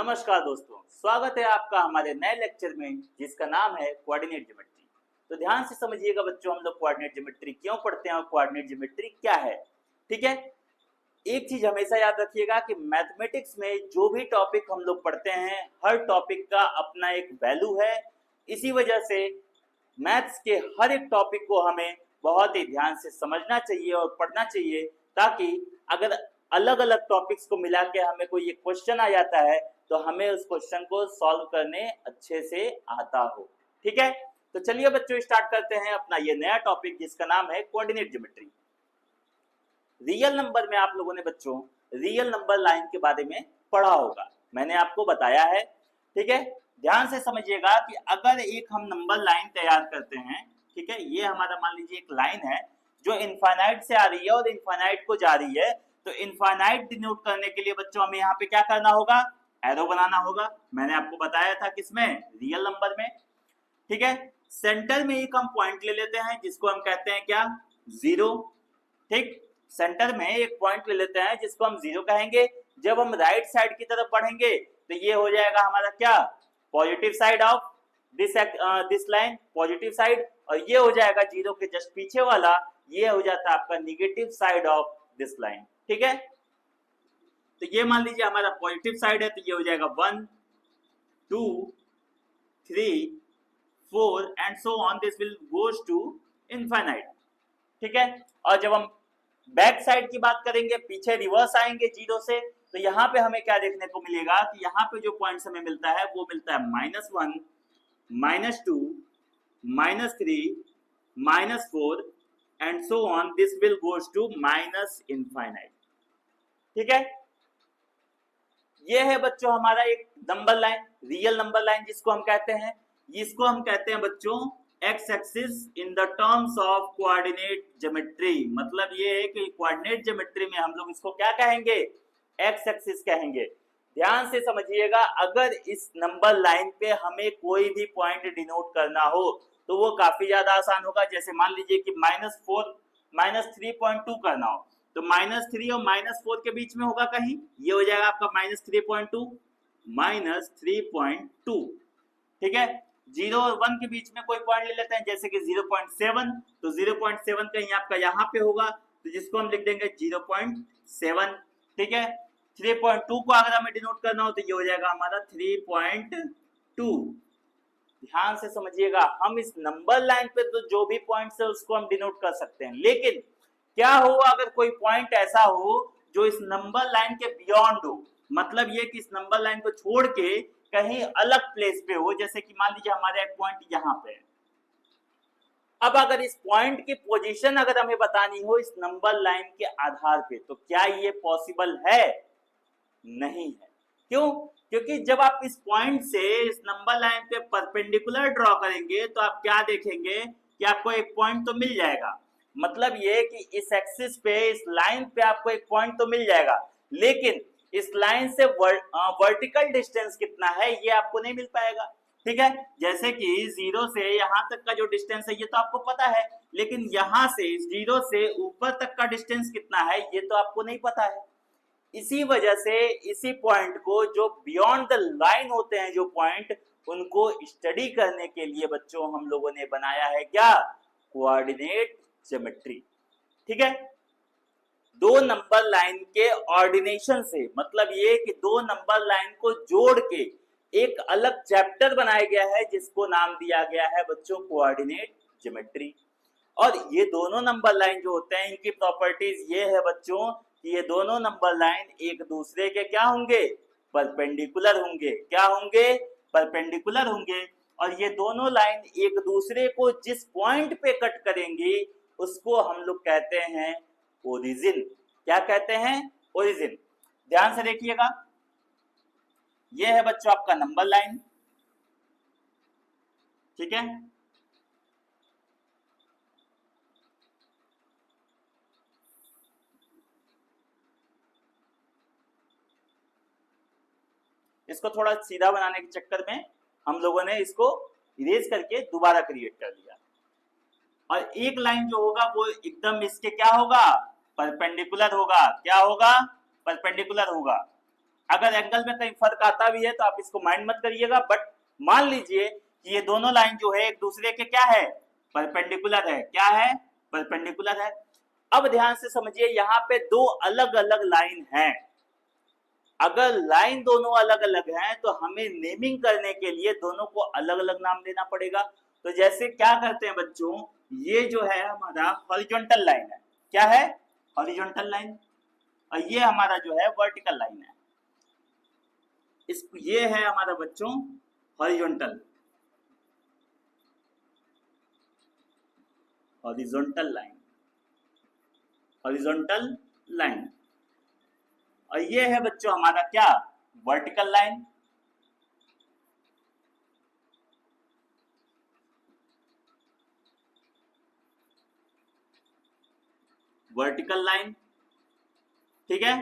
नमस्कार दोस्तों, स्वागत है आपका हमारे नए लेक्चर में जिसका नाम है कोऑर्डिनेट ज्योमेट्री। तो ध्यान से समझिएगा बच्चों, हम लोग कोऑर्डिनेट ज्योमेट्री क्यों पढ़ते हैं और कोऑर्डिनेट ज्योमेट्री क्या है। ठीक है, एक चीज हमेशा याद रखिएगा कि मैथमेटिक्स में जो भी टॉपिक हम लोग पढ़ते हैं, हर टॉपिक का अपना एक वैल्यू है। इसी वजह से मैथ्स के हर एक टॉपिक को हमें बहुत ही ध्यान से समझना चाहिए और पढ़ना चाहिए, ताकि अगर अलग अलग टॉपिक्स को मिला के हमें कोई एक क्वेश्चन आ जाता है तो हमें उस क्वेश्चन को सॉल्व करने अच्छे से आता हो। ठीक है, तो चलिए बच्चों स्टार्ट करते हैं अपना ये नया टॉपिक जिसका नाम है कोऑर्डिनेट ज्योमेट्री। रियल नंबर में आप लोगों ने बच्चों रियल नंबर लाइन के बारे में पढ़ा होगा, मैंने आपको बताया है। ठीक है, ध्यान से समझिएगा कि अगर एक हम नंबर लाइन तैयार करते हैं, ठीक है, ये हमारा मान लीजिए एक लाइन है जो इनफाइनाइट से आ रही है और इनफाइनाइट को जा रही है, तो इनफाइनाइट डिनोट करने के लिए बच्चों हमें यहाँ पे क्या करना होगा, एरो बनाना होगा। मैंने आपको बताया था किसमें, रियल नंबर में। ठीक है, सेंटर में एक हम पॉइंट ले लेते हैं जिसको हम कहते हैं क्या, जीरो। ठीक, सेंटर में एक पॉइंट ले लेते हैं जिसको हम जीरो कहेंगे। जब हम राइट साइड की तरफ बढ़ेंगे तो ये हो जाएगा हमारा क्या, positive side of this line, positive side. और ये हो जाएगा जीरो के जस्ट पीछे वाला, ये हो जाता है आपका negative side of this line. ठीक है, तो ये मान लीजिए हमारा पॉजिटिव साइड है, तो ये हो जाएगा 1 2 3 4 and so on, this will goes to infinite. ठीक है, और जब हम बैक साइड की बात करेंगे, पीछे रिवर्स आएंगे जीरो से, तो यहाँ पे हमें क्या देखने को मिलेगा कि यहाँ पे जो पॉइंट्स हमें मिलता है वो मिलता है -1 -2 -3 -4 and so on, this will goes to minus infinite. ठीक है, ये है बच्चों हमारा एक number line, real number line जिसको हम कहते हैं। इसको हम कहते हैं बच्चों X axis in the terms of coordinate geometry. मतलब ये है कि कोऑर्डिनेट ज्योमेट्री में हम लोग इसको क्या कहेंगे, एक्स एक्सिस कहेंगे। ध्यान से समझिएगा, अगर इस नंबर लाइन पे हमें कोई भी पॉइंट डिनोट करना हो तो वो काफी ज्यादा आसान होगा। जैसे मान लीजिए कि -4 -3.2 करना हो, तो -3 और -4 के बीच में होगा कहीं, ये हो जाएगा आपका -3.2 -3.2। ठीक है, 0 और 1 के बीच में कोई पॉइंट ले लेते हैं, जैसे कि 0.7, तो 0.7 कहीं आपका यहाँ पे होगा, तो जिसको हम लिख देंगे 0.7। ठीक है, 3.2 को अगर हमें डिनोट करना हो तो ये हो जाएगा हमारा 3.2। ध्यान से समझिएगा, हम इस नंबर लाइन पे तो जो भी पॉइंट्स है उसको हम डिनोट कर सकते हैं, लेकिन क्या हो अगर कोई पॉइंट ऐसा हो जो इस नंबर लाइन के बियॉन्ड हो, मतलब ये कि इस नंबर लाइन को छोड़ के कहीं अलग प्लेस पे हो। जैसे कि मान लीजिए हमारा एक पॉइंट यहाँ पे है, अब अगर इस पॉइंट की पोजीशन अगर हमें बतानी हो इस नंबर लाइन के आधार पे, तो क्या ये पॉसिबल है, नहीं है। क्यों, क्योंकि जब आप इस पॉइंट से इस नंबर लाइन पे परपेंडिकुलर ड्रॉ करेंगे तो आप क्या देखेंगे कि आपको एक पॉइंट तो मिल जाएगा। मतलब ये कि इस एक्सिस पे, इस लाइन पे आपको एक पॉइंट तो मिल जाएगा, लेकिन इस लाइन से वर्टिकल डिस्टेंस कितना है ये आपको नहीं मिल पाएगा। ठीक है, जैसे कि 0 से यहाँ तक का जो डिस्टेंस है ये तो आपको पता है, लेकिन यहाँ से 0 से ऊपर तक का डिस्टेंस कितना है ये तो आपको नहीं पता है। इसी वजह से इसी पॉइंट को, जो बियॉन्ड द लाइन होते हैं जो पॉइंट, उनको स्टडी करने के लिए बच्चों हम लोगों ने बनाया है क्या, कोऑर्डिनेट ज्योमेट्री। ठीक है, दो नंबर लाइन के ऑर्डिनेशन से, मतलब ये कि दो नंबर लाइन को जोड़ के एक अलग चैप्टर बनाया गया है जिसको नाम दिया गया है बच्चों कोऑर्डिनेट ज्योमेट्री। और ये दोनों नंबर लाइन जो होते हैं इनकी प्रॉपर्टीज ये है बच्चों कि ये दोनों नंबर लाइन एक दूसरे के क्या होंगे, परपेंडिकुलर होंगे। क्या होंगे, परपेंडिकुलर होंगे। और ये दोनों लाइन एक दूसरे को जिस पॉइंट पे कट करेंगी उसको हम लोग कहते हैं ओरिजिन। क्या कहते हैं, ओरिजिन। ध्यान से देखिएगा, ये है बच्चों आपका नंबर लाइन। ठीक है, इसको थोड़ा सीधा बनाने के चक्कर में हम लोगों ने इसको इरेज करके दोबारा क्रिएट कर लिया। और एक लाइन जो होगा वो एकदम इसके क्या होगा, परपेंडिकुलर होगा। क्या होगा, परपेंडिकुलर होगा। अगर एंगल में कहीं फर्क आता भी है तो आप इसको माइंड मत करिएगा, बट मान लीजिए कि ये दोनों लाइन जो है एक दूसरे के क्या है, परपेंडिकुलर है। क्या है? परपेंडिकुलर है। अब ध्यान से समझिए, यहाँ पे दो अलग अलग लाइन हैं। अगर लाइन दोनों अलग अलग हैं तो हमें नेमिंग करने के लिए दोनों को अलग अलग नाम देना पड़ेगा। तो जैसे क्या करते हैं बच्चों, ये जो है हमारा हॉरिजॉन्टल लाइन है। क्या है? Horizontal line. और ये हमारा जो है वर्टिकल लाइन है। ये है हमारा बच्चों horizontal horizontal line, horizontal line. और ये है बच्चों हमारा क्या, वर्टिकल लाइन। वर्टिकल लाइन, ठीक है।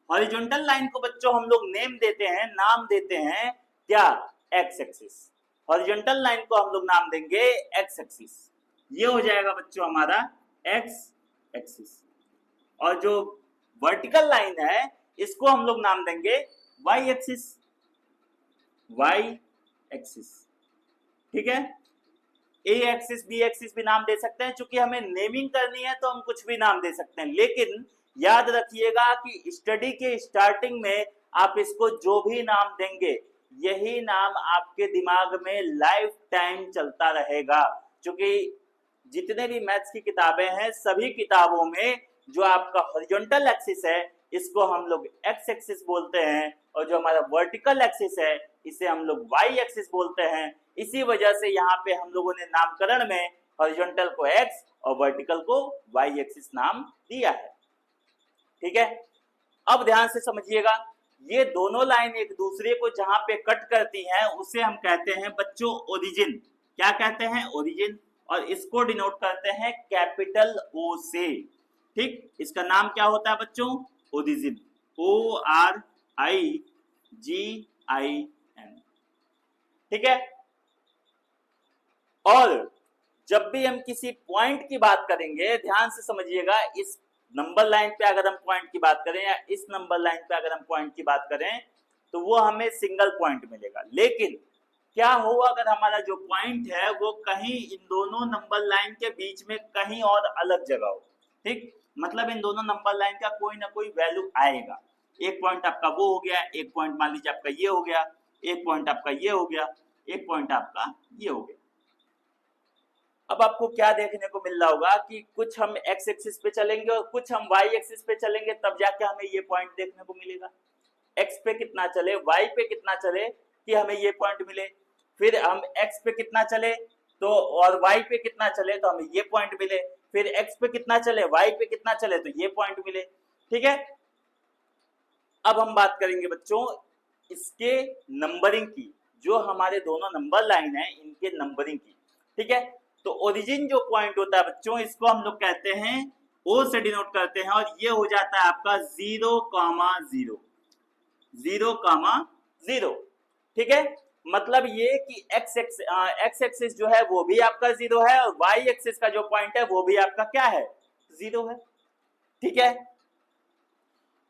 हॉरिजॉन्टल लाइन को बच्चों हम लोग नेम देते हैं, नाम देते हैं क्या, एक्स एक्सिस। हॉरिजॉन्टल लाइन को हम लोग नाम देंगे एक्स एक्सिस। ये हो जाएगा बच्चों हमारा एक्स एक्सिस। और जो वर्टिकल लाइन है इसको हम लोग नाम देंगे वाई एक्सिस, वाई एक्सिस, ठीक है। ए एक्सिस बी एक्सिस भी नाम दे सकते हैं, क्योंकि हमें नेमिंग करनी है तो हम कुछ भी नाम दे सकते हैं। लेकिन याद रखिएगा कि स्टडी के स्टार्टिंग में आप इसको जो भी नाम देंगे यही नाम आपके दिमाग में लाइफ टाइम चलता रहेगा। क्योंकि जितने भी मैथ्स की किताबें हैं सभी किताबों में जो आपका हॉरिजॉन्टल एक्सिस है इसको हम लोग एक्स एक्सिस बोलते हैं, और जो हमारा वर्टिकल एक्सिस है इसे हम लोग वाई एक्सिस बोलते हैं। इसी वजह से यहाँ पे हम लोगों ने नामकरण में हॉरिजॉन्टल को एक्स और वर्टिकल को वाई एक्सिस नाम दिया है, ठीक है। अब ध्यान से समझिएगा, ये दोनों लाइन एक दूसरे को जहां पे कट करती हैं उसे हम कहते हैं बच्चों ओरिजिन। क्या कहते हैं? ओरिजिन। और इसको डिनोट करते हैं कैपिटल ओ से, ठीक। इसका नाम क्या होता है बच्चों? Origin, O R I G I N, ठीक है। और जब भी हम किसी पॉइंट की बात करेंगे ध्यान से समझिएगा, इस नंबर लाइन पे अगर हम पॉइंट की बात करें या इस नंबर लाइन पे अगर हम पॉइंट की बात करें तो वो हमें सिंगल पॉइंट मिलेगा। लेकिन क्या हो अगर हमारा जो पॉइंट है वो कहीं इन दोनों नंबर लाइन के बीच में कहीं और अलग जगह हो, ठीक। मतलब इन दोनों नंबर लाइन का कोई ना कोई वैल्यू आएगा। एक पॉइंट आपका वो हो गया, एक पॉइंट मान लीजिए आपका ये हो गया, एक पॉइंट आपका ये हो गया, एक पॉइंट आपका ये हो गया। अब आपको क्या देखने को मिल रहा होगा कि कुछ हम एक्स एक्सिस पे चलेंगे और कुछ हम वाई एक्सिस पे चलेंगे, तब जाके हमें ये पॉइंट देखने को मिलेगा। एक्स पे कितना चले, वाई पे कितना चले कि हमें ये पॉइंट मिले, फिर हम एक्स पे कितना चले तो और वाई पे कितना चले तो हमें ये पॉइंट मिले, फिर एक्स पे कितना चले वाई पे कितना चले तो ये पॉइंट मिले, ठीक है। अब हम बात करेंगे बच्चों इसके नंबरिंग की, जो हमारे दोनों नंबर लाइन है इनके नंबरिंग की, ठीक है। तो ओरिजिन जो पॉइंट होता है बच्चों इसको हम लोग कहते हैं ओ से डिनोट करते हैं, और ये हो जाता है आपका 0,0, 0,0, ठीक है। मतलब ये कि एक्स एक्सिस जो है वो भी आपका 0 है और वाई एक्सिस का जो पॉइंट है वो भी आपका क्या है, 0 है, ठीक है।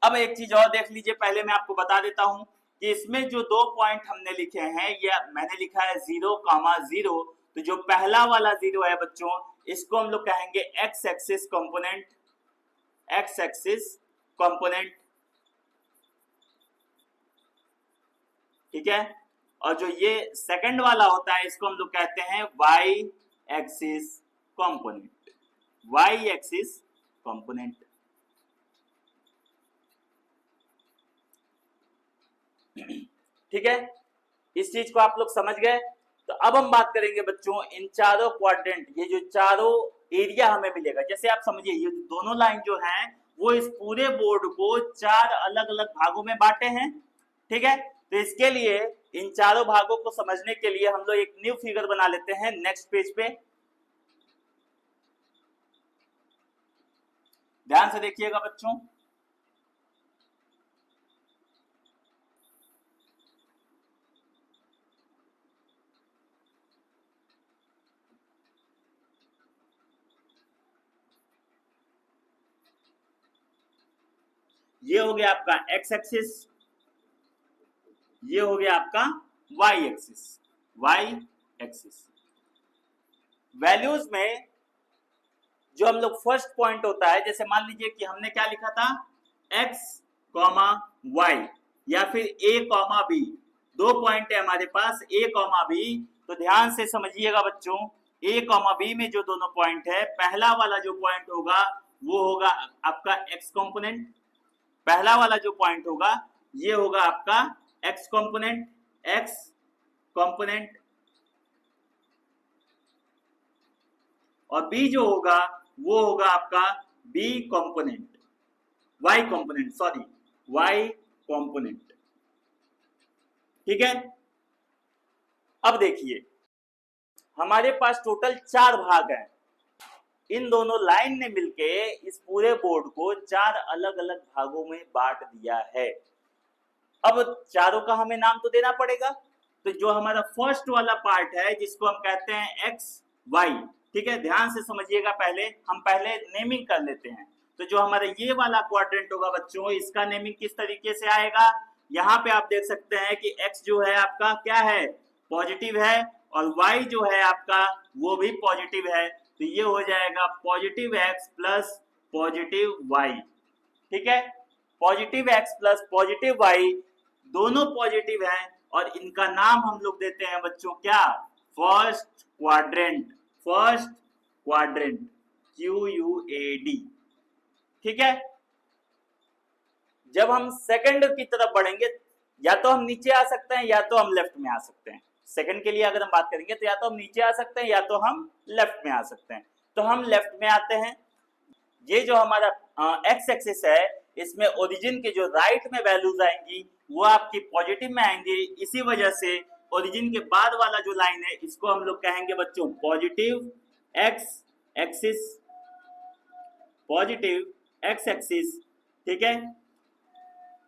अब एक चीज और देख लीजिए, पहले मैं आपको बता देता हूं कि इसमें जो दो पॉइंट हमने लिखे हैं ये मैंने लिखा है 0,0। तो जो पहला वाला 0 है बच्चों इसको हम लोग कहेंगे x axis component, x axis component, ठीक है। और जो ये सेकंड वाला होता है इसको हम लोग कहते हैं Y axis component, Y axis component, ठीक है। इस चीज को आप लोग समझ गए। तो अब हम बात करेंगे बच्चों इन चारों क्वाड्रेंट, ये जो चारों एरिया हमें मिलेगा, जैसे आप समझिए ये दोनों लाइन जो हैं वो इस पूरे बोर्ड को चार अलग अलग भागों में बांटे हैं, ठीक है। तो इसके लिए इन चारों भागों को समझने के लिए हम लोग एक न्यू फिगर बना लेते हैं नेक्स्ट पेज पे। ध्यान से देखिएगा बच्चों, ये हो गया आपका एक्स एक्सिस, ये हो गया आपका Y axis. Y axis values में जो हम लोग फर्स्ट पॉइंट होता है, जैसे मान लीजिए कि हमने क्या लिखा था, x कॉमा वाई या फिर a कॉमा बी, दो पॉइंट है हमारे पास a कॉमा बी। तो ध्यान से समझिएगा बच्चों, a कॉमा बी में जो दोनों पॉइंट है, पहला वाला जो पॉइंट होगा वो होगा आपका x कंपोनेंट। पहला वाला जो पॉइंट होगा ये होगा आपका x कंपोनेंट, x कंपोनेंट, और b जो होगा वो होगा आपका b component, y component, sorry y component. ठीक है, अब देखिए हमारे पास टोटल 4 भाग हैं। इन दोनों लाइन ने मिलके इस पूरे बोर्ड को 4 अलग अलग भागों में बांट दिया है। अब चारों का हमें नाम तो देना पड़ेगा। तो जो हमारा फर्स्ट वाला पार्ट है जिसको हम कहते हैं एक्स वाई, ठीक है, ध्यान से समझिएगा, हम पहले नेमिंग कर लेते हैं। तो जो हमारा ये वाला क्वाड्रेंट होगा बच्चों, इसका नेमिंग किस तरीके से आएगा, यहाँ पे आप देख सकते हैं कि x जो है आपका क्या है, पॉजिटिव है, और y जो है आपका वो भी पॉजिटिव है। तो ये हो जाएगा positive x plus positive y। ठीक है, positive x plus positive y दोनों पॉजिटिव हैं, और इनका नाम हम लोग देते हैं बच्चों क्या, first quadrant. First quadrant, QUAD। ठीक है, जब हम सेकंड की तरफ बढ़ेंगे, या तो हम नीचे आ सकते हैं या तो हम लेफ्ट में आ सकते हैं। सेकंड के लिए अगर हम बात करेंगे तो या तो हम नीचे आ सकते हैं या तो हम लेफ्ट में आ सकते हैं। तो हम लेफ्ट में आते हैं। ये जो हमारा एक्स एक्सिस है, इसमें ओरिजिन के जो राइट में वैल्यूज आएंगी वो आपकी पॉजिटिव में आएंगे। इसी वजह से ओरिजिन के बाद वाला जो लाइन है इसको हम लोग कहेंगे बच्चों positive x axis, positive x axis. ठीक है,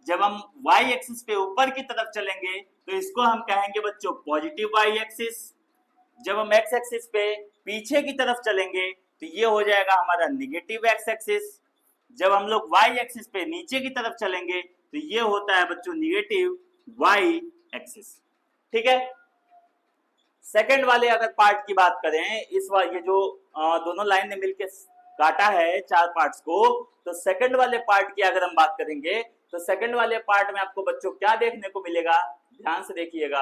जब हम y एक्सिस पे ऊपर की तरफ चलेंगे तो इसको हम कहेंगे बच्चों पॉजिटिव y एक्सिस। जब हम x एक्सिस पे पीछे की तरफ चलेंगे तो ये हो जाएगा हमारा निगेटिव x एक्सिस। जब हम लोग y एक्सिस पे नीचे की तरफ चलेंगे तो ये होता है बच्चों निगेटिव y एक्सिस। ठीक है, सेकंड वाले अगर पार्ट की बात करें, ये जो दोनों लाइन ने मिलकर काटा है 4 पार्ट्स को, तो सेकंड वाले पार्ट की अगर हम बात करेंगे तो सेकंड वाले पार्ट में आपको बच्चों क्या देखने को मिलेगा, ध्यान से देखिएगा।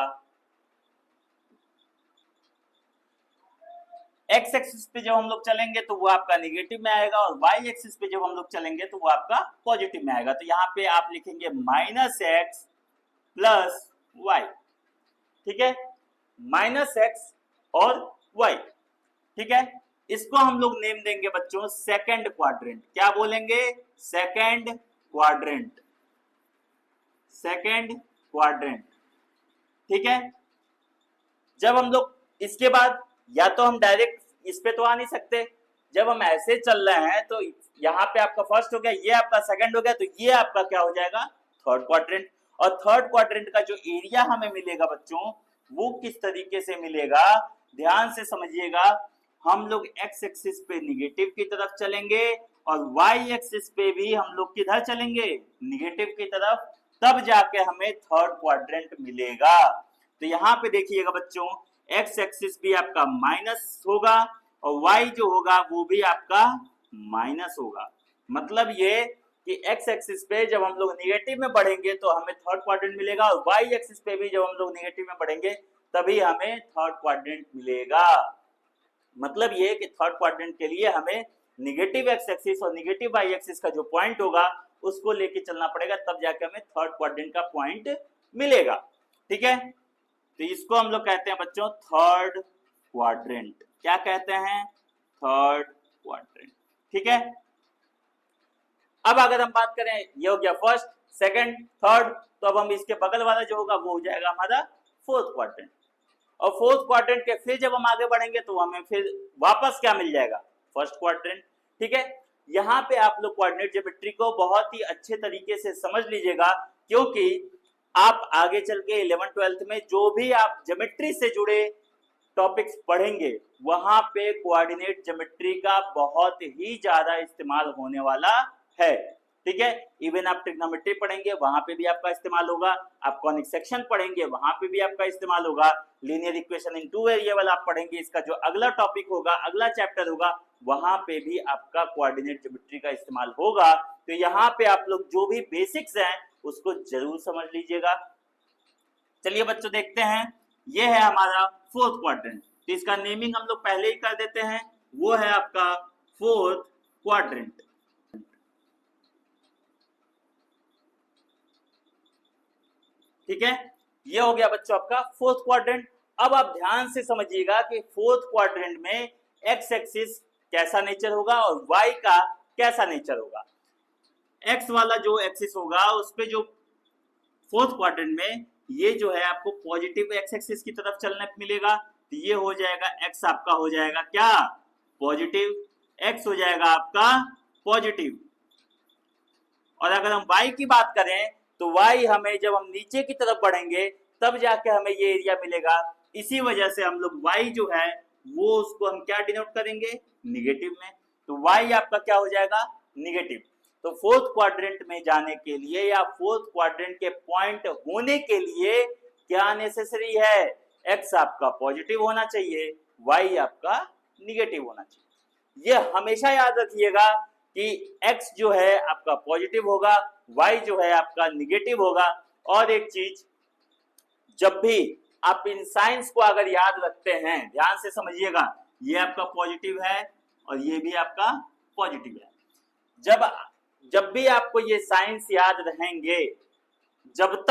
एक्स एक्सिस पे जब हम लोग चलेंगे तो वो आपका निगेटिव में आएगा, और वाई एक्सिस पे जब हम लोग चलेंगे तो वो आपका पॉजिटिव में आएगा। तो यहाँ पे आप लिखेंगे -x प्लस वाई। ठीक है, -x और y। ठीक है, इसको हम लोग नेम देंगे बच्चों सेकंड क्वाड्रेंट। क्या बोलेंगे, सेकंड क्वाड्रेंट, सेकंड क्वाड्रेंट। ठीक है, जब हम लोग इसके बाद या तो हम डायरेक्ट इस पे तो आ नहीं सकते, जब हम ऐसे चल रहे हैं तो यहाँ पे आपका फर्स्ट हो गया, ये आपका सेकंड हो गया, तो ये आपका क्या हो जाएगा, थर्ड क्वाड्रेंट। और थर्ड क्वाड्रेंट का जो एरिया हमें मिलेगा बच्चों वो किस तरीके से मिलेगा, ध्यान से समझिएगा। हम लोग एक्स एक्सिस पे निगेटिव की तरफ चलेंगे और वाई एक्सिस पे भी हम लोग किधर चलेंगे, निगेटिव की तरफ, तब जाके हमें थर्ड क्वाड्रेंट मिलेगा। तो यहाँ पे देखिएगा बच्चों, एक्स एक्सिस भी आपका माइनस होगा और वाई जो होगा वो भी आपका माइनस होगा। मतलब ये कि एक्स एक्सिस पे जब हम लोग निगेटिव में बढ़ेंगे तो हमें थर्ड क्वाड्रेंट मिलेगा, और वाई एक्सिस पे भी जब हम लोग निगेटिव में बढ़ेंगे तभी हमें थर्ड क्वाड्रेंट मिलेगा। मतलब ये कि थर्ड क्वाड्रेंट के लिए हमें निगेटिव एक्स एक्सिस और निगेटिव वाई एक्सिस का जो पॉइंट होगा उसको लेके चलना पड़ेगा, तब जाके हमें थर्ड क्वाड्रेंट का पॉइंट मिलेगा। ठीक है, तो इसको हम लोग कहते हैं बच्चों थर्ड क्वाड्रेंट। क्या कहते हैं, थर्ड क्वाड्रेंट। ठीक है, अब अगर हम बात करें, ये हो गया फर्स्ट, सेकंड, थर्ड, तो अब हम इसके बगल वाला जो होगा वो हो जाएगा हमारा फोर्थ क्वाड्रेंट। और फोर्थ क्वाड्रेंट के फिर जब हम आगे बढ़ेंगे तो हमें फिर वापस क्या मिल जाएगा, फर्स्ट क्वाड्रेंट। ठीक है, यहाँ पे आप लोग कोऑर्डिनेट ज्योमेट्री को बहुत ही अच्छे तरीके से समझ लीजिएगा, क्योंकि आप आगे चल के 11th 12th में जो भी आप ज्योमेट्री से जुड़े टॉपिक्स पढ़ेंगे वहां पे कोऑर्डिनेट ज्योमेट्री का बहुत ही ज्यादा इस्तेमाल होने वाला है। ठीक है। इवन आप ट्रिग्नोमेट्री पढ़ेंगे वहां पे भी आपका इस्तेमाल होगा, आप कॉनिक सेक्शन पढ़ेंगे वहां पे भी आपका इस्तेमाल होगा, linear equation in two variable आप पढ़ेंगे, इसका जो अगला टॉपिक होगा, अगला चैप्टर होगा, वहां पे भी आपका कोऑर्डिनेट ज्योमेट्री का इस्तेमाल होगा। तो यहाँ पे आप लोग जो भी बेसिक्स हैं उसको जरूर समझ लीजिएगा। चलिए बच्चों देखते हैं, ये है हमारा फोर्थ क्वाड्रेंट, तो इसका नेमिंग हम लोग पहले ही कर देते हैं, वो है आपका फोर्थ क्वाड्रेंट। ठीक है, ये हो गया बच्चों आपका फोर्थ क्वाड्रेंट। अब आप ध्यान से समझिएगा कि फोर्थ क्वाड्रेंट में एक्स एक्सिस कैसा नेचर होगा और वाई का कैसा नेचर होगा। एक्स वाला जो एक्सिस होगा उस पे जो फोर्थ क्वाड्रेंट में ये जो है आपको पॉजिटिव एक्स एक्सिस की तरफ चलने मिलेगा, तो ये हो जाएगा एक्स आपका हो जाएगा क्या पॉजिटिव, एक्स हो जाएगा आपका पॉजिटिव। और अगर हम y की बात करें तो y हमें जब हम नीचे की तरफ बढ़ेंगे तब जाके हमें ये एरिया मिलेगा, इसी वजह से हम लोग y जो है वो उसको हम क्या डिनोट करेंगे निगेटिव में, तो y आपका क्या हो जाएगा निगेटिव। तो फोर्थ क्वाड्रेंट में जाने के लिए या फोर्थ क्वाड्रेंट के पॉइंट होने के लिए क्या नेसेसरी है, x आपका पॉजिटिव होना चाहिए, y आपका निगेटिव होना चाहिए। ये हमेशा याद रखिएगा कि x जो है आपका पॉजिटिव होगा, y जो है आपका निगेटिव होगा। और एक चीज, जब भी आप इन साइंस को अगर याद रखते हैं ध्यान से समझिएगा, ये आपका पॉजिटिव है और ये भी आपका पॉजिटिव है। जब भी आपको ये साइंस याद रहेंगे तब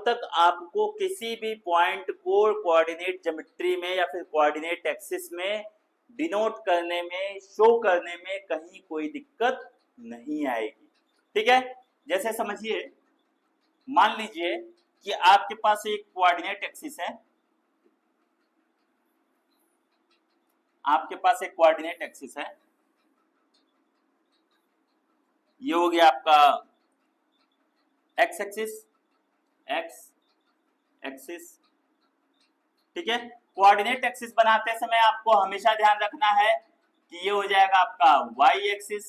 तक आपको किसी भी पॉइंट को कोऑर्डिनेट ज्योमेट्री में या फिर कोऑर्डिनेट एक्सिस में डिनोट करने में, शो करने में कहीं कोई दिक्कत नहीं आएगी। ठीक है, जैसे समझिए, मान लीजिए कि आपके पास एक कोऑर्डिनेट एक्सिस है, आपके पास एक कोऑर्डिनेट एक्सिस है, ये हो गया आपका एक्स एक्सिस, एक्स एक्सिस। ठीक है, कोऑर्डिनेट एक्सिस बनाते समय आपको हमेशा ध्यान रखना है कि ये हो जाएगा आपका वाई एक्सिस।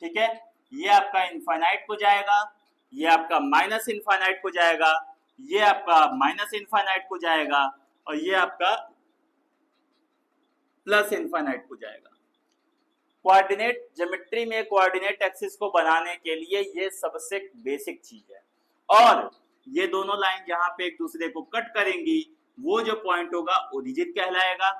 ठीक है, ये आपका इनफाइनाइट को जाएगा, ये आपका माइनस इनफाइनाइट को जाएगा, ये आपका माइनस इनफाइनाइट को जाएगा और ये आपका प्लस इनफाइनाइट को जाएगा। कोऑर्डिनेट ज्योमेट्री में कोऑर्डिनेट एक्सिस को बनाने के लिए ये सबसे बेसिक चीज है। और ये दोनों लाइन जहां पे एक दूसरे को कट करेंगी वो जो पॉइंट होगा ओरिजिन कहलाएगा।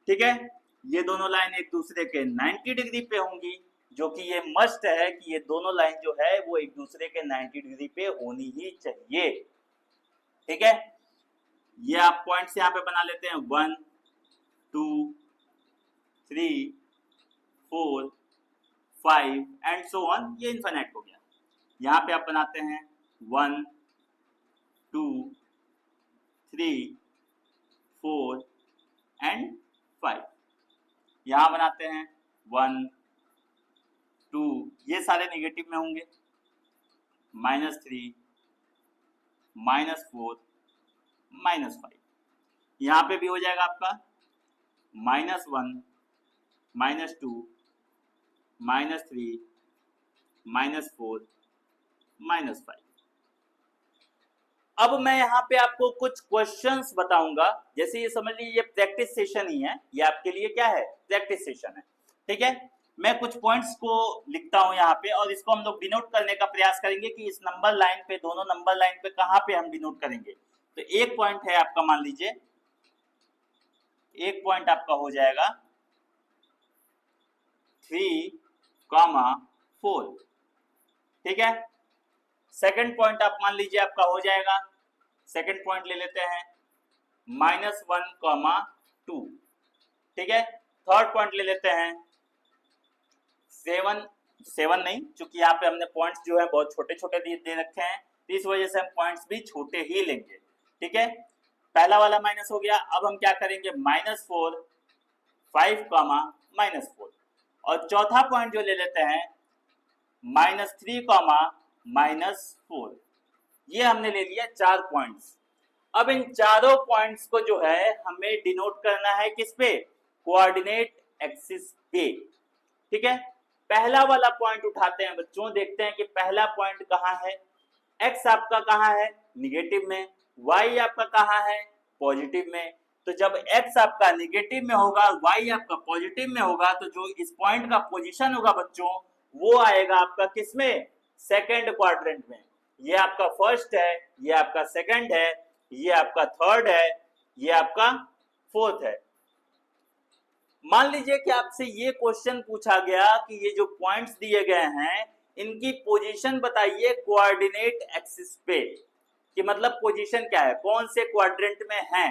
ठीक है, ये दोनों लाइन एक दूसरे के 90 डिग्री पे होंगी, जो कि ये मस्ट है कि ये दोनों लाइन जो है वो एक दूसरे के 90 डिग्री पे होनी ही चाहिए। ठीक है, ये आप पॉइंट्स यहाँ पे बना लेते हैं 1 2 3 4 5 एंड सो ऑन, ये इनफाइनाइट हो गया। यहाँ पे आप बनाते हैं 1 2 3 4 एंड 5, यहाँ बनाते हैं 1 2, ये सारे नेगेटिव में होंगे, -3 -4 -5, यहाँ पे भी हो जाएगा आपका -1 -2 -3 -4 -5। अब मैं यहाँ पे आपको कुछ क्वेश्चंस बताऊंगा, जैसे ये समझ लीजिए ये प्रैक्टिस सेशन ही है, ये आपके लिए क्या है प्रैक्टिस सेशन है। ठीक है, मैं कुछ पॉइंट्स को लिखता हूं यहाँ पे और इसको हम लोग डिनोट करने का प्रयास करेंगे कि इस नंबर लाइन पे, दोनों नंबर लाइन पे कहाँ पे हम डिनोट करेंगे। तो एक पॉइंट है आपका, मान लीजिए एक पॉइंट आपका हो जाएगा 3,4। ठीक है, सेकंड पॉइंट आप मान लीजिए आपका हो जाएगा, सेकंड पॉइंट ले लेते हैं -1,2। ठीक है, थर्ड पॉइंट ले लेते हैं 7 नहीं, क्योंकि यहाँ पे हमने पॉइंट्स जो है बहुत छोटे छोटे दे रखे हैं, तो इस वजह से हम पॉइंट्स भी छोटे ही लेंगे। ठीक है, पहला वाला माइनस हो गया। अब हम क्या करेंगे -4 5, -4 और चौथा पॉइंट जो ले लेते हैं -3, -4। ये हमने ले लिया 4 पॉइंट्स। अब इन चारों पॉइंट्स को जो है हमें डिनोट करना है किस पे, कोऑर्डिनेट एक्सिस पे। ठीक है, पहला वाला पॉइंट उठाते हैं बच्चों, देखते हैं कि पहला पॉइंट कहाँ है। x आपका कहाँ है, निगेटिव में, y आपका कहाँ है, पॉजिटिव में। तो जब x आपका निगेटिव में होगा, y आपका पॉजिटिव में होगा, तो जो इस पॉइंट का पोजीशन होगा बच्चों वो आएगा आपका किसमें, सेकंड क्वाड्रेंट में। ये आपका फर्स्ट है, ये आपका सेकंड है, ये आपका थर्ड है, ये आपका फोर्थ है। मान लीजिए कि आपसे ये क्वेश्चन पूछा गया कि ये जो पॉइंट्स दिए गए हैं इनकी पोजीशन बताइए कोऑर्डिनेट एक्सिस पे, कि मतलब पोजीशन क्या है, कौन से क्वाड्रेंट में है,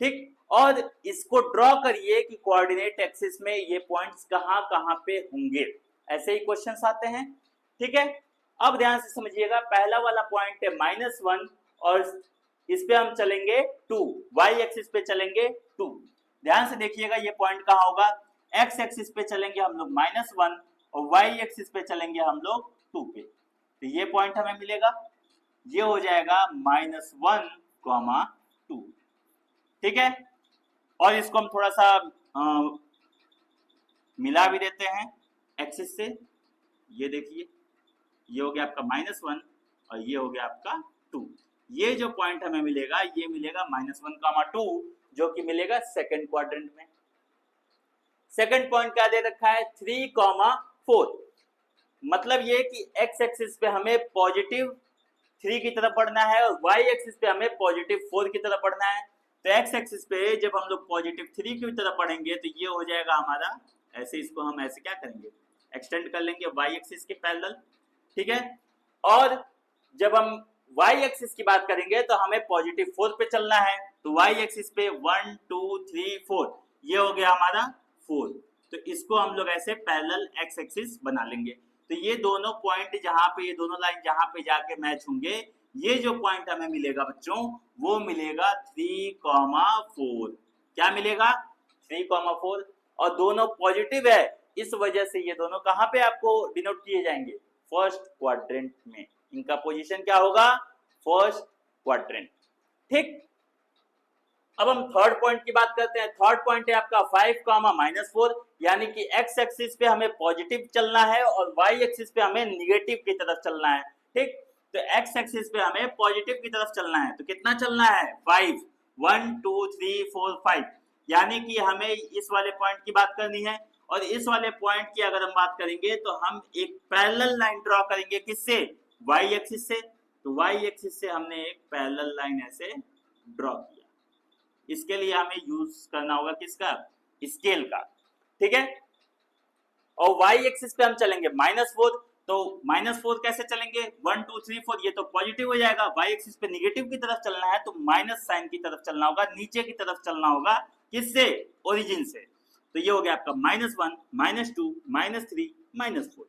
ठीक। और इसको ड्रॉ करिए कि कोऑर्डिनेट एक्सिस में ये पॉइंट्स कहां कहां पे होंगे। ऐसे ही क्वेश्चंस आते हैं, ठीक है। अब ध्यान से समझिएगा, पहला वाला पॉइंट है -1 और इस पे हम चलेंगे 2, वाई एक्सिस पे चलेंगे 2। ध्यान से देखिएगा ये पॉइंट कहाँ होगा, एक्स एक्सिस पे चलेंगे हम लोग -1 और वाई एक्सिस पे चलेंगे हम लोग 2 पे। तो ये पॉइंट हमें मिलेगा, ये हो जाएगा -1, 2, ठीक है। और इसको हम थोड़ा सा मिला भी देते हैं एक्सिस से। ये देखिए, ये हो गया आपका -1 और ये हो गया आपका 2। ये जो पॉइंट हमें मिलेगा ये मिलेगा -1, 2, जो कि मिलेगा सेकंड क्वाड्रेंट में। सेकंड पॉइंट क्या दे रखा है, 3, 4। मतलब ये कि x एक्सिस पे हमें पॉजिटिव 3 की तरफ बढ़ना है और y एक्सिस पे हमें पॉजिटिव 4 की तरफ बढ़ना है। तो x एक्सिस पे जब हम लोग पॉजिटिव 3 की तरफ बढ़ेंगे तो ये हो जाएगा हमारा, ऐसे इसको हम ऐसे क्या करेंगे, एक्सटेंड कर लेंगे y एक्सिस के पैरेलल, ठीक है। और जब हम y एक्सिस की बात करेंगे तो हमें पॉजिटिव 4 पे चलना है, तो y एक्सिस पे 1, 2, 3, 4, ये हो गया हमारा 4। तो इसको हम लोग ऐसे पैरेलल x एक्सिस बना लेंगे। तो ये दोनों पॉइंट जहां पे, ये दोनों लाइन जहां पे जाके मैच होंगे, ये जो पॉइंट हमें मिलेगा बच्चों वो मिलेगा 3, 4। क्या मिलेगा, 3, 4। और दोनों पॉजिटिव है, इस वजह से ये दोनों कहां पे आपको डिनोट किए जाएंगे, फर्स्ट क्वाड्रेंट में। इनका पोजीशन क्या होगा, फर्स्ट क्वाड्रेंट, ठीक। अब हम थर्ड पॉइंट की बात करते हैं। थर्ड पॉइंट है आपका 5, -4, यानी कि x एक्सिस पे हमें पॉजिटिव चलना है और y एक्सिस पे हमें निगेटिव की तरफ चलना है, ठीक। तो x एक्सिस पे हमें पॉजिटिव की तरफ चलना है, तो कितना चलना है, 5, 1, 2, 3, 4, 5। यानी कि हमें इस वाले पॉइंट की बात करनी है और इस वाले पॉइंट की अगर हम बात करेंगे तो हम एक पैरेलल लाइन ड्रॉ करेंगे, किससे, y एक्सिस से। तो y एक्सिस से हमने एक पैरेलल लाइन ऐसे ड्रॉ किया। इसके लिए हमें यूज करना होगा किसका, स्केल का, ठीक है। और y एक्सिस पे हम चलेंगे -4, तो -4 कैसे चलेंगे, 1, 2, 3, 4, ये तो पॉजिटिव हो जाएगा। y एक्सिस पे निगेटिव की तरफ चलना है तो माइनस साइन की तरफ चलना होगा, नीचे की तरफ चलना होगा, किससे, ओरिजिन से। तो ये हो गया आपका -1, -2, -3, -4।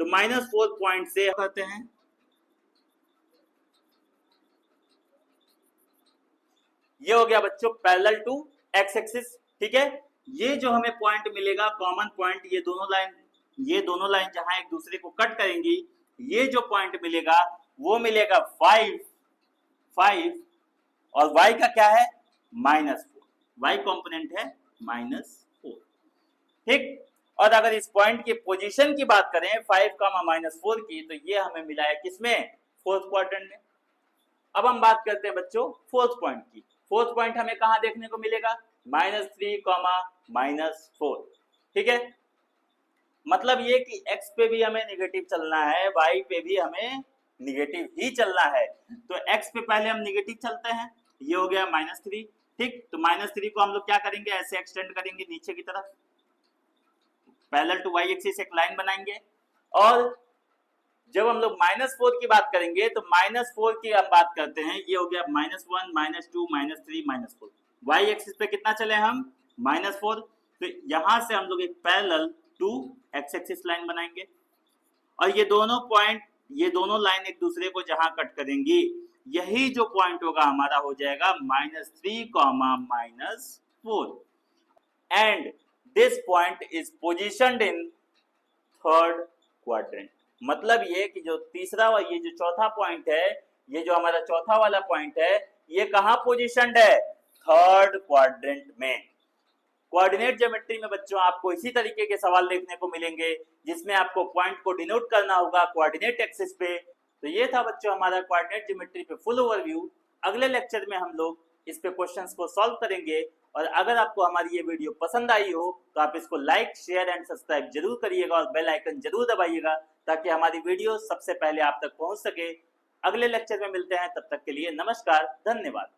तो -4 पॉइंट से कहते हैं, ये हो गया बच्चों पैरेलल टू x एक्सिस, ठीक है। ये जो हमें पॉइंट मिलेगा, कॉमन पॉइंट, ये दोनों लाइन जहां एक दूसरे को कट करेंगी, ये जो पॉइंट मिलेगा वो मिलेगा 5, 5 और y का क्या है, -4, y कंपोनेंट है -4, ठीक। और अगर इस पॉइंट की पोजीशन की बात करें 5, -4 की, तो ये हमें मिला है किसमें, फोर्थ क्वाड्रेंट में। अब हम बात करते हैं बच्चों फोर्थ पॉइंट की। फोर्थ पॉइंट हमें कहां देखने को मिलेगा, -3, -4, ठीक है। मतलब ये कि x पे भी हमें निगेटिव चलना है, y पे भी हमें निगेटिव ही चलना है। तो x पे पहले हम निगेटिव चलते हैं, ये हो गया -3, ठीक। तो -3 को हम लोग क्या करेंगे, ऐसे एक्सटेंड करेंगे नीचे की तरफ, पैरेलल टू y एक्सिस एक लाइन बनाएंगे। और जब हम लोग -4 की बात करेंगे तो -4 की हम बात करते हैं, ये हो गया -1, -2, -3, -4। y एक्सिस पे कितना चले हम, -4। तो यहां से हम लोग एक parallel to x axis line बनाएंगे और ये दोनों पॉइंट, ये दोनों लाइन एक दूसरे को जहां कट करेंगी, यही जो पॉइंट होगा हमारा हो जाएगा -3, -4। And this point is positioned in third quadrant. मतलब ये कि जो तीसरा, ये जो चौथा पॉइंट है, ये जो हमारा चौथा वाला पॉइंट है, ये कहां पोजीशनड है, थर्ड क्वाड्रेंट में। कोऑर्डिनेट ज्योमेट्री में बच्चों आपको इसी तरीके के सवाल देखने को मिलेंगे जिसमें आपको पॉइंट को डिनोट करना होगा कोऑर्डिनेट एक्सिस पे। तो ये था बच्चों हमारा कोऑर्डिनेट ज्योमेट्री पे फुल ओवरव्यू। अगले लेक्चर में हम लोग इस पे क्वेश्चंस को सॉल्व करेंगे। और अगर आपको हमारी ये वीडियो पसंद आई हो तो आप इसको लाइक, शेयर एंड सब्सक्राइब जरूर करिएगा और बेल आइकन जरूर दबाइएगा ताकि हमारी वीडियो सबसे पहले आप तक पहुंच सके। अगले लेक्चर में मिलते हैं, तब तक के लिए नमस्कार, धन्यवाद।